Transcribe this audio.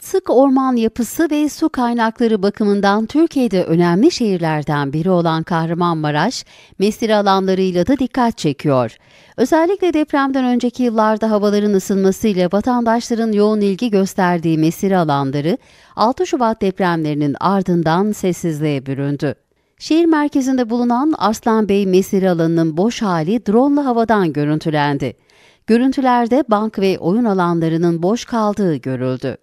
Sık orman yapısı ve su kaynakları bakımından Türkiye'de önemli şehirlerden biri olan Kahramanmaraş, mesire alanlarıyla da dikkat çekiyor. Özellikle depremden önceki yıllarda havaların ısınmasıyla vatandaşların yoğun ilgi gösterdiği mesire alanları, 6 Şubat depremlerinin ardından sessizliğe büründü. Şehir merkezinde bulunan Arslanbey mesire alanının boş hali drone'la havadan görüntülendi. Görüntülerde bank ve oyun alanlarının boş kaldığı görüldü.